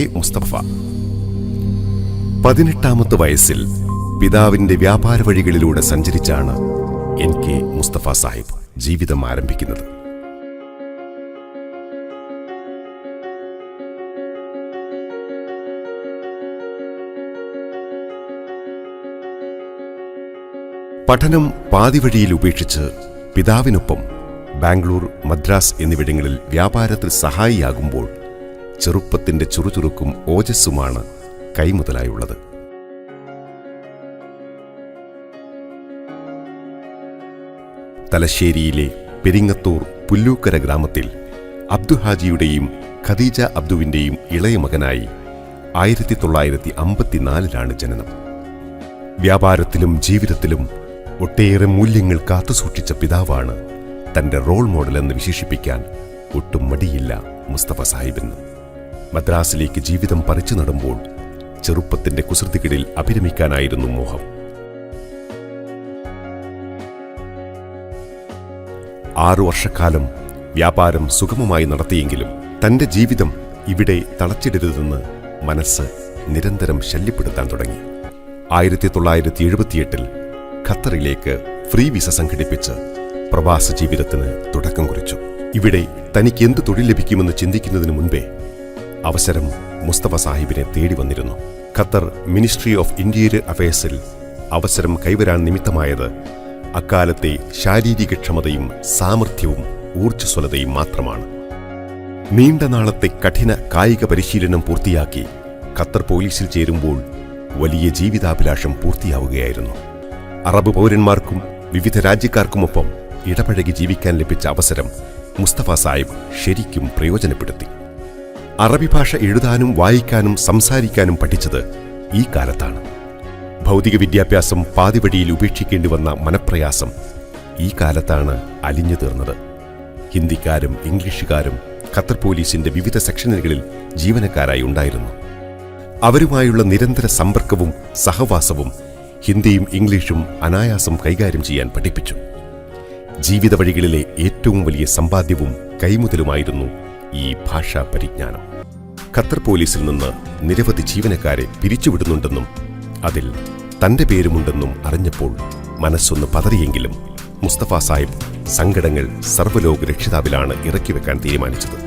മുസ്തഫ 18ാമത്തെ വയസ്സിൽ പിതാവിന്റെ വ്യാപാര വഴികളിലൂടെ സഞ്ചരിച്ചാണ് NK മുസ്തഫ സാഹിബ് ജീവിതം ആരംഭിക്കുന്നത്. പഠനം പാതിവഴിയിൽ ഉപേക്ഷിച്ച് പിതാവിനൊപ്പം ബാംഗ്ലൂർ, മദ്രാസ് എന്നിവിടങ്ങളിൽ വ്യാപാരത്തിൽ സഹായിയാകുമ്പോൾ ചെറുപ്പത്തിന്റെ ചുറുചുറുക്കും ഓജസ്സുമാണ് കൈമുതലായുള്ളത്. തലശ്ശേരിയിലെ പെരിങ്ങത്തൂർ പുല്ലൂക്കര ഗ്രാമത്തിൽ അബ്ദുഹാജിയുടെയും ഖദീജ അബ്ദുവിന്റെയും ഇളയ മകനായി 1954 ജനനം. വ്യാപാരത്തിലും ജീവിതത്തിലും ഒട്ടേറെ മൂല്യങ്ങൾ കാത്തുസൂക്ഷിച്ച പിതാവാണ് തന്റെ റോൾ മോഡലെന്ന് വിശേഷിപ്പിക്കാൻ ഒട്ടും മടിയില്ല മുസ്തഫ സാഹിബിന്. മദ്രാസിലേക്ക് ജീവിതം പറിച്ചു നടുമ്പോൾ ചെറുപ്പത്തിന്റെ കുസൃതികളിൽ അഭിരമിക്കാനായിരുന്നു മോഹം. 6 വർഷക്കാലം വ്യാപാരം സുഗമമായി നടത്തിയെങ്കിലും തന്റെ ജീവിതം ഇവിടെ തളച്ചിടരുതെന്ന് മനസ്സ് നിരന്തരം ശല്യപ്പെടുത്താൻ തുടങ്ങി. 1978 ഖത്തറിലേക്ക് ഫ്രീ വിസ സംഘടിപ്പിച്ച് പ്രവാസ ജീവിതത്തിന് തുടക്കം കുറിച്ചു. ഇവിടെ തനിക്ക് എന്ത് തൊഴിൽ ലഭിക്കുമെന്ന് ചിന്തിക്കുന്നതിന് മുൻപേ അവസരം മുസ്തഫ സാഹിബിനെ തേടി വന്നിരുന്നു. ഖത്തർ മിനിസ്ട്രി ഓഫ് ഇന്റീരിയർ അഫയേഴ്സിൽ അവസരം കൈവരാൻ നിമിത്തമായത് അക്കാലത്തെ ശാരീരികക്ഷമതയും സാമർഥ്യവും ഊർജ്ജസ്വലതയും മാത്രമാണ്. നീണ്ട നാളത്തെ കഠിന കായിക പരിശീലനം പൂർത്തിയാക്കി ഖത്തർ പോലീസിൽ ചേരുമ്പോൾ വലിയ ജീവിതാഭിലാഷം പൂർത്തിയാവുകയായിരുന്നു. അറബ് പൗരന്മാർക്കും വിവിധ രാജ്യക്കാർക്കുമൊപ്പം ഇടപഴകി ജീവിക്കാൻ ലഭിച്ച അവസരം മുസ്തഫ സാഹിബ് ശരിക്കും പ്രയോജനപ്പെടുത്തി. അറബി ഭാഷ എഴുതാനും വായിക്കാനും സംസാരിക്കാനും പഠിച്ചത് ഈ കാലത്താണ്. ഭൗതിക വിദ്യാഭ്യാസം പാതിവഴിയിൽ ഉപേക്ഷിക്കേണ്ടി വന്ന മനപ്രയാസം ഈ കാലത്താണ് അലിഞ്ഞു തീർന്നത്. ഹിന്ദിക്കാരും ഇംഗ്ലീഷുകാരും ഖത്തർ പോലീസിന്റെ വിവിധ സെക്ഷനുകളിൽ ജീവനക്കാരായി ഉണ്ടായിരുന്നു. അവരുമായുള്ള നിരന്തര സമ്പർക്കവും സഹവാസവും ഹിന്ദിയും ഇംഗ്ലീഷും അനായാസം കൈകാര്യം ചെയ്യാൻ പഠിപ്പിച്ചു. ജീവിത വഴികളിലെ ഏറ്റവും വലിയ സമ്പാദ്യവും കൈമുതലുമായിരുന്നു ഈ ഭാഷാ പരിജ്ഞാനം. ഖത്തർ പോലീസിൽ നിന്ന് നിരവധി ജീവനക്കാരെ പിരിച്ചുവിടുന്നുണ്ടെന്നും അതിൽ തന്റെ പേരുമുണ്ടെന്നും അറിഞ്ഞപ്പോൾ മനസ്സൊന്ന് പതറിയെങ്കിലും മുസ്തഫ സാഹിബ് സങ്കടങ്ങൾ സർവ്വലോക രക്ഷിതാവിലാണ് ഇറക്കിവെക്കാൻ തീരുമാനിച്ചത്.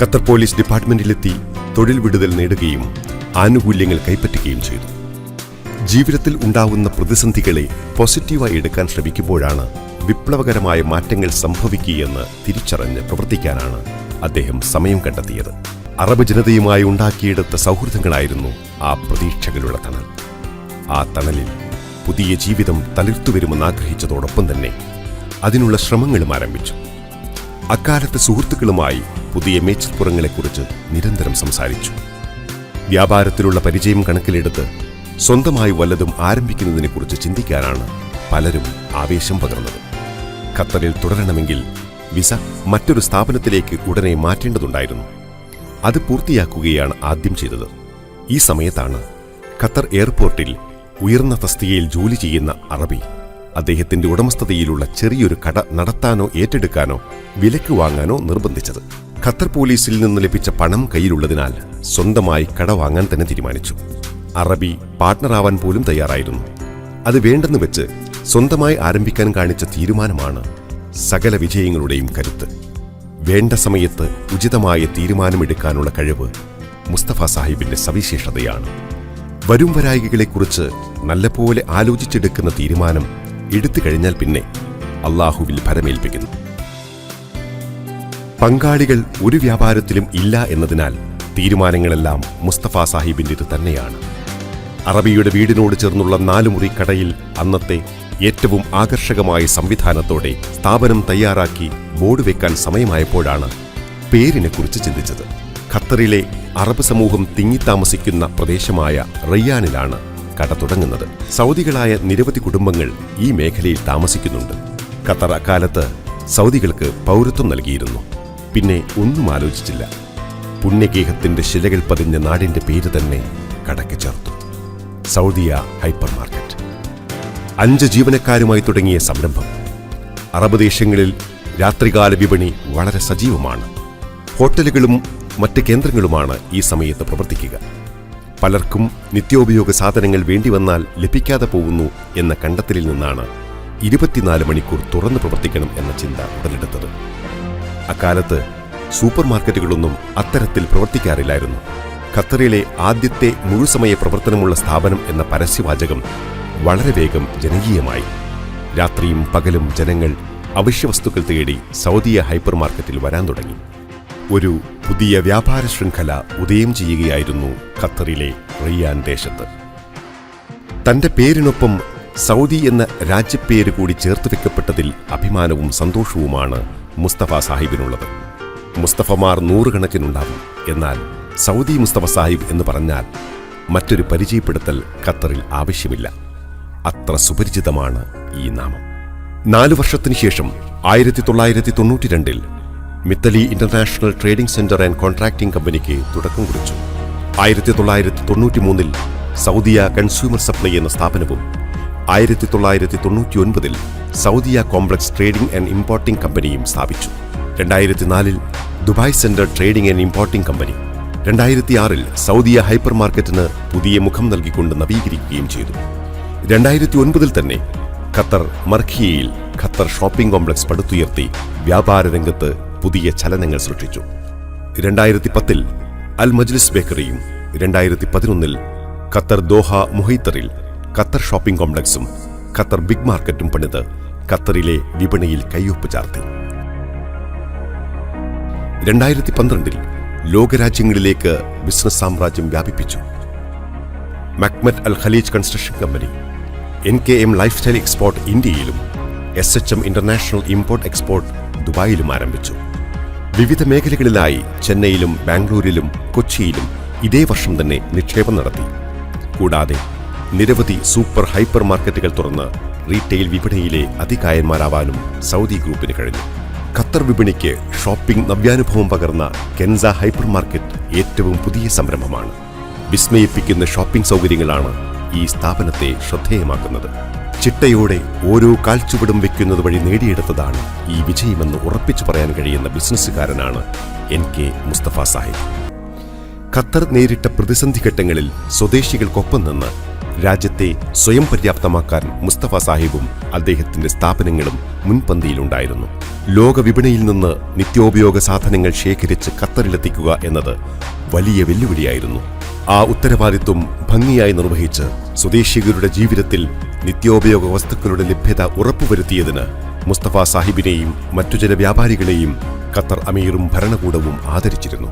ഖത്തർ പോലീസ് ഡിപ്പാർട്ട്മെന്റിലെത്തി തൊഴിൽ വിടുതൽ നേടുകയും ആനുകൂല്യങ്ങൾ കൈപ്പറ്റുകയും ചെയ്തു. ജീവിതത്തിൽ ഉണ്ടാവുന്ന പ്രതിസന്ധികളെ പോസിറ്റീവായി എടുക്കാൻ ശ്രമിക്കുമ്പോഴാണ് വിപ്ലവകരമായ മാറ്റങ്ങൾ സംഭവിക്കുകയെന്ന് തിരിച്ചറിഞ്ഞ് പ്രവർത്തിക്കാനാണ് അദ്ദേഹം സമയം കണ്ടെത്തിയത്. അറബ് ജനതയുമായി ഉണ്ടാക്കിയെടുത്ത സൗഹൃദങ്ങളായിരുന്നു ആ പ്രതീക്ഷകളുടെ തണൽ. ആ തണലിൽ പുതിയ ജീവിതം തളിർത്തുവരുമെന്നാഗ്രഹിച്ചതോടൊപ്പം തന്നെ അതിനുള്ള ശ്രമങ്ങളും ആരംഭിച്ചു. അക്കാലത്തെ സുഹൃത്തുക്കളുമായി പുതിയ മേച്ചിൽപ്പുറങ്ങളെക്കുറിച്ച് നിരന്തരം സംസാരിച്ചു. വ്യാപാരത്തിലുള്ള പരിചയം കണക്കിലെടുത്ത് സ്വന്തമായി വല്ലതും ആരംഭിക്കുന്നതിനെക്കുറിച്ച് ചിന്തിക്കാനാണ് പലരും ആവേശം പകർന്നത്. ഖത്തറിൽ തുടരണമെങ്കിൽ വിസ മറ്റൊരു സ്ഥാപനത്തിലേക്ക് ഉടനെ മാറ്റേണ്ടതുണ്ടായിരുന്നു. അത് പൂർത്തിയാക്കുകയാണ് ആദ്യം ചെയ്തത്. ഈ സമയത്താണ് ഖത്തർ എയർപോർട്ടിൽ ഉയർന്ന തസ്തികയിൽ ജോലി ചെയ്യുന്ന അറബി അദ്ദേഹത്തിന്റെ ഉടമസ്ഥതയിലുള്ള ചെറിയൊരു കട നടത്താനോ ഏറ്റെടുക്കാനോ വിലക്ക് വാങ്ങാനോ നിർബന്ധിച്ചത്. ഖത്തർ പോലീസിൽ നിന്ന് ലഭിച്ച പണം കയ്യിലുള്ളതിനാൽ സ്വന്തമായി കട വാങ്ങാൻ തന്നെ തീരുമാനിച്ചു. അറബി പാർട്ട്ണറാവാൻ പോലും തയ്യാറായിരുന്നു. അത് വേണ്ടെന്ന് വെച്ച് സ്വന്തമായി ആരംഭിക്കാൻ കാണിച്ച തീരുമാനമാണ് സകല വിജയങ്ങളുടെയും കരുത്ത്. വേണ്ട സമയത്ത് ഉചിതമായ തീരുമാനമെടുക്കാനുള്ള കഴിവ് മുസ്തഫ സാഹിബിന്റെ സവിശേഷതയാണ്. വരും വരായികളെക്കുറിച്ച് നല്ലപോലെ ആലോചിച്ചെടുക്കുന്ന തീരുമാനം എടുത്തു കഴിഞ്ഞാൽ പിന്നെ അള്ളാഹുവിൽ ഭരമേൽപ്പിക്കുന്നു. പങ്കാളികൾ ഒരു വ്യാപാരത്തിലും ഇല്ല എന്നതിനാൽ തീരുമാനങ്ങളെല്ലാം മുസ്തഫ സാഹിബിൻ്റെത് തന്നെയാണ്. അറബിയുടെ വീടിനോട് ചേർന്നുള്ള 4 മുറി കടയിൽ അന്നത്തെ ഏറ്റവും ആകർഷകമായ സംവിധാനത്തോടെ സ്ഥാപനം തയ്യാറാക്കി ബോർഡ് വെക്കാൻ സമയമായപ്പോഴാണ് പേരിനെക്കുറിച്ച് ചിന്തിച്ചത്. ഖത്തറിലെ അറബ് സമൂഹം തിങ്ങിത്താമസിക്കുന്ന പ്രദേശമായ റയ്യാനിലാണ് കട തുടങ്ങുന്നത്. സൗദികളായ നിരവധി കുടുംബങ്ങൾ ഈ മേഖലയിൽ താമസിക്കുന്നുണ്ട്. ഖത്തർ അക്കാലത്ത് സൗദികൾക്ക് പൗരത്വം നൽകിയിരുന്നു. പിന്നെ ഒന്നും ആലോചിച്ചില്ല. പുണ്യഗേഹത്തിന്റെ ശിലകൾ പതിഞ്ഞ നാടിന്റെ പേര് തന്നെ കടക്ക് ചേർത്തു, സൗദിയ ഹൈപ്പർ മാർക്കറ്റ്. 5 ജീവനക്കാരുമായി തുടങ്ങിയ സംരംഭം അറബ് ദേശങ്ങളിൽ രാത്രികാല വിപണി വളരെ സജീവമാണ്. ഹോട്ടലുകളും മറ്റ് കേന്ദ്രങ്ങളുമാണ് ഈ സമയത്ത് പ്രവർത്തിക്കുക. പലർക്കും നിത്യോപയോഗ സാധനങ്ങൾ വേണ്ടിവന്നാൽ ലഭിക്കാതെ പോകുന്നു എന്ന കണ്ടെത്തലിൽ നിന്നാണ് 24 മണിക്കൂർ തുറന്നു പ്രവർത്തിക്കണം എന്ന ചിന്ത ഉടലെടുത്തത്. അക്കാലത്ത് സൂപ്പർ മാർക്കറ്റുകളൊന്നും അത്തരത്തിൽ പ്രവർത്തിക്കാറില്ലായിരുന്നു. ഖത്തറിലെ ആദ്യത്തെ മുഴുസമയ പ്രവർത്തനമുള്ള സ്ഥാപനം എന്ന പരസ്യവാചകം വളരെ വേഗം ജനകീയമായി. രാത്രിയും പകലും ജനങ്ങൾ അവശ്യവസ്തുക്കൾ തേടി സൗദിയ ഹൈപ്പർ മാർക്കറ്റിൽ വരാൻ തുടങ്ങി. ഒരു പുതിയ വ്യാപാര ശൃംഖല ഉദയം ചെയ്യുകയായിരുന്നു ഖത്തറിലെ റിയാൻ ദേശത്ത്. തന്റെ പേരിനൊപ്പം സൗദി എന്ന രാജ്യപ്പേര് കൂടി ചേർത്ത് വെക്കപ്പെട്ടതിൽ അഭിമാനവും സന്തോഷവുമാണ് മുസ്തഫ സാഹിബിനുള്ളത്. മുസ്തഫമാർ നൂറുകണക്കിനുണ്ടാവും. എന്നാൽ സൗദി മുസ്തഫ സാഹിബ് എന്ന് പറഞ്ഞാൽ മറ്റൊരു പരിചയപ്പെടുത്തൽ ഖത്തറിൽ ആവശ്യമില്ല. അത്ര സുപരിചിതമാണ് ഈ നാമം. 4 വർഷത്തിനു ശേഷം 1992-ൽ മിത്തലി international trading centre and contracting കമ്പനിക്ക് തുടക്കം കുറിച്ചു. 1993-ൽ സൗദിയ കൺസ്യൂമർ സപ്ലൈ എന്ന സ്ഥാപനവും 1999-ൽ Saudia complex trading and importing കമ്പനിയും സ്ഥാപിച്ചു. 2004-ൽ Dubai centre trading and importing company, 2006-ൽ സൗദിയ ഹൈപ്പർ മാർക്കറ്റിന് പുതിയ മുഖം നൽകിക്കൊണ്ട് നവീകരിക്കുകയും ചെയ്തു. 2009-ൽ തന്നെ ഖത്തർ മർഖിയയിൽ ഖത്തർ ഷോപ്പിംഗ് കോംപ്ലക്സ് പടുത്തുയർത്തി വ്യാപാര രംഗത്ത് പുതിയ ചലനങ്ങൾ സൃഷ്ടിച്ചു. 2010-ൽ അൽ മജ്ലിസ് ബേക്കറിയും 2011-ൽ ഖത്തർ ദോഹ മുഹൈത്തറിൽ ഖത്തർ ഷോപ്പിംഗ് കോംപ്ലക്സും ഖത്തർ ബിഗ് മാർക്കറ്റും പണിത് ഖത്തറിലെ വിപണിയിൽ കയ്യൊപ്പ് ചാർത്തി. 2012-ൽ ലോകരാജ്യങ്ങളിലേക്ക് ബിസിനസ് സാമ്രാജ്യം വ്യാപിപ്പിച്ചു. മക്മറ്റ് Al Khaleej construction company, NKM lifestyle export ഇന്ത്യയിലും SHM ഇന്റർനാഷണൽ ഇമ്പോർട്ട് എക്സ്പോർട്ട് ദുബായിലും ആരംഭിച്ചു. വിവിധ മേഖലകളിലായി ചെന്നൈയിലും ബാംഗ്ലൂരിലും കൊച്ചിയിലും ഇതേ വർഷം തന്നെ നിക്ഷേപം നടത്തി. കൂടാതെ നിരവധി സൂപ്പർ ഹൈപ്പർ മാർക്കറ്റുകൾ തുറന്ന് റീറ്റെയിൽ വിപണിയിലെ അതികായന്മാരാവാനും സൗദി ഗ്രൂപ്പിന് കഴിഞ്ഞു. ഖത്തർ വിപണിക്ക് ഷോപ്പിംഗ് നവ്യാനുഭവം പകർന്ന കെൻസ ഹൈപ്പർ മാർക്കറ്റ് ഏറ്റവും പുതിയ സംരംഭമാണ്. വിസ്മയിപ്പിക്കുന്ന ഷോപ്പിംഗ് സൗകര്യങ്ങളാണ് ഈ സ്ഥാപനത്തെ ശ്രദ്ധേയമാക്കുന്നത്. ചിട്ടയോടെ ഓരോ കാൽച്ചുവടും വെക്കുന്നത് വഴി നേടിയെടുത്തതാണ് ഈ വിജയമെന്ന് ഉറപ്പിച്ചു പറയാൻ കഴിയുന്ന ബിസിനസ്സുകാരനാണ് NK മുസ്തഫ സാഹിബ്. ഖത്തർ നേരിട്ട പ്രതിസന്ധി ഘട്ടങ്ങളിൽ സ്വദേശികൾക്കൊപ്പം നിന്ന് രാജ്യത്തെ സ്വയം പര്യാപ്തമാക്കാൻ മുസ്തഫ സാഹിബും അദ്ദേഹത്തിന്റെ സ്ഥാപനങ്ങളും മുൻപന്തിയിലുണ്ടായിരുന്നു. ലോകവിപണിയിൽ നിന്ന് നിത്യോപയോഗ സാധനങ്ങൾ ശേഖരിച്ച് ഖത്തറിലെത്തിക്കുക എന്നത് വലിയ വെല്ലുവിളിയായിരുന്നു. ആ ഉത്തരവാദിത്വം ഭംഗിയായി നിർവഹിച്ച് സ്വദേശികരുടെ ജീവിതത്തിൽ നിത്യോപയോഗ വസ്തുക്കളുടെ ലഭ്യത ഉറപ്പുവരുത്തിയതിന് മുസ്തഫ സാഹിബിനെയും മറ്റു ചില വ്യാപാരികളെയും ഖത്തർ അമീറും ഭരണകൂടവും ആദരിച്ചിരുന്നു.